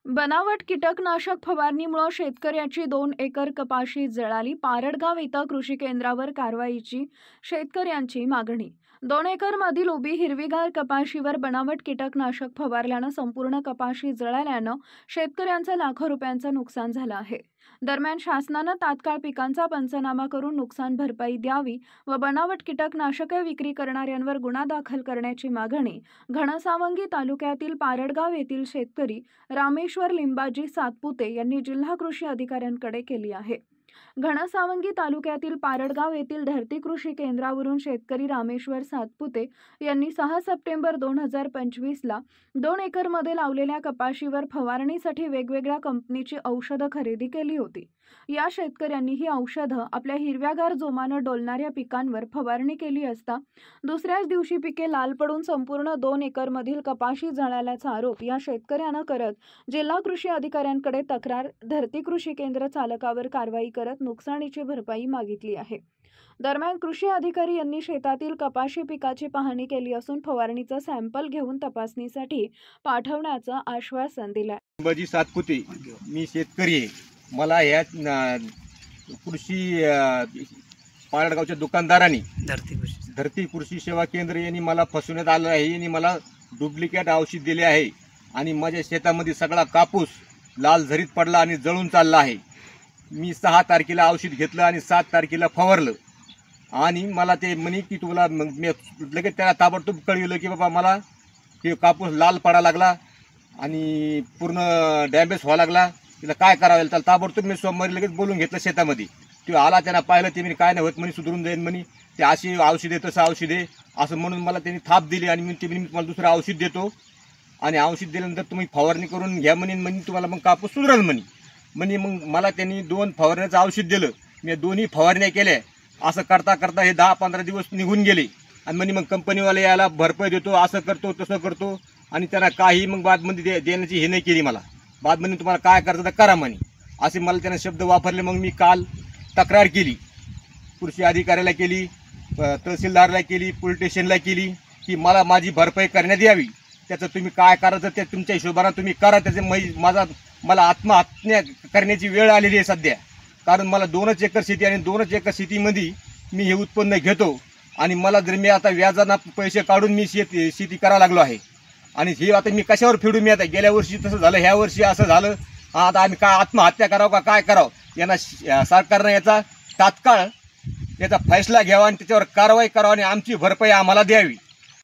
बनावट कीटकनाशक फवारणीमुळे शेतकऱ्याची 2 एकर कपाशी जळाली। पारडगाव इथं कृषी केंद्रावर कारवाईची शेतकऱ्यांची मागणी। 2 एकर मधील उभी हिरवीगार कपाशीवर बनावट कीटकनाशक फवारल्यानं संपूर्ण कपाशी जळाल्यानं शेतकऱ्यांचं लाखो रुपयांचं नुकसान झालं आहे। दरम्यान शासनानं तात्काळ पिकांचा पंचनामा करून नुकसान भरपाई द्यावी व बनावट कीटकनाशके विक्री करणाऱ्यांवर गुन्हा दाखल करण्याची मागणी घनसावंगी तालुक्यातील पारडगाव येथील शेतकरी रामेश्वर लिंबाजी सातपुते यांनी जिल्हा कृषी अधिकाऱ्यांकडे केली आहे। घनसावंगी तालुक्यातील पारडगाव येथील धरती कृषी केंद्रावरून शेतकरी रामेश्वर सातपुते यांनी 6 सप्टेंबर 2025 ला 2 एकर मध्ये लावलेल्या कपाशीवर फवारणीसाठी वेगवेगळ्या कंपनीची औषधं खरेदी केली होती। या शेतकऱ्यांनी ही औषधं आपल्या हिरव्यागार जोमानं डोलणाऱ्या पिकांवर फवारणी केली असता दुसऱ्याच दिवशी पिके लाल पडून संपूर्ण 2 एकर मधील कपाशी जळाल्याचा आरोप या शेतकऱ्यानं करत जिल्हा कृषी अधिकाऱ्यांकडे तक्रार धरती कृषी केंद्र चालकावर कारवाई करत नुकसानीची भरपाई मागितली आहे। दरम्यान कृषी अधिकारी यांनी शेतातील कपाशी पिकाची पाहणी केली असून फवारणीचा सॅम्पल घेऊन तपासणीसाठी पाठवण्याचं आश्वासन दिलं। लिंबाजी सातपुते मी शेतकरी आहे। मला या कृषी पारडगावच्या दुकानदारांनी धरती कृषी सेवा केंद्र यांनी मला फसवण्यात आलं आहे। यांनी मला डुप्लिकेट औषध दिले आहे आणि माझ्या शेतामध्ये सगळा कापूस लाल झरीत पडला आणि जळून चालला आहे। मी 6 तारखेला औषध घेतलं आणि 7 तारखेला फवारलं आणि मला ते म्हणे की तुला मी लगेच त्याला ताबडतोब कळविलं की बाबा मला ते कापूस लाल पडा लागला आणि पूर्ण डॅमेज व्हायला लागला, तिला काय करावं त्याला ताबडतोब मी सोमवारी लगेच बोलून घेतलं शेतामध्ये। तो आला, त्यांना पाहिलं, ते मी काय नाही होत म्हणे, सुधरून जाईल म्हणे, ते अशी औषध आहे तसं औषध आहे असं म्हणून मला त्यांनी थाप दिली आणि मी तुम्हाला दुसरं औषध देतो आणि औषध दिल्यानंतर तुम्ही फवारणी करून घ्या म्हणे तुम्हाला मग कापूस सुधरेल म्हणे। मग मला त्यांनी 2 फवारण्याचं औषध दिलं, मी दोन्ही फवारण्या केल्या। असं करता करता हे 10-15 दिवस निघून गेले आणि म्हणे मग कंपनीवाले याला भरपाई देतो, असं करतो तसं करतो आणि त्यांना काही मग बादमध्ये देण्याची हे नाही केली। मला बादमध्ये तुम्हाला काय करायचं तर करा म्हणे असे मला त्याने शब्द वापरले। मग मी काल तक्रार केली, कृषी अधिकाऱ्याला केली, तहसीलदारला केली, पोलीस स्टेशनला केली की मला माझी भरपाई करण्यात यावी। त्याचं तुम्ही काय करायचं ते तुमच्या हिशोबाने तुम्ही करा। त्याचे मला आत्महत्या करण्याची वेळ आलेली आहे सध्या, कारण मला 2च एकर शेती आणि 2च एकर शेतीमध्ये मी हे उत्पन्न घेतो आणि मला जर मी आता व्याजाना पैसे काढून मी शेती करायला लागलो आहे आणि हे आता मी कशावर फेडू? मी आता गेल्या वर्षी तसं झालं, ह्या वर्षी असं झालं, आता आम्ही काय आत्महत्या करावं का काय करावं? यांना सरकारनं याचा तात्काळ याचा फैसला घ्यावा आणि त्याच्यावर कारवाई करावी आणि आमची भरपाई आम्हाला द्यावी।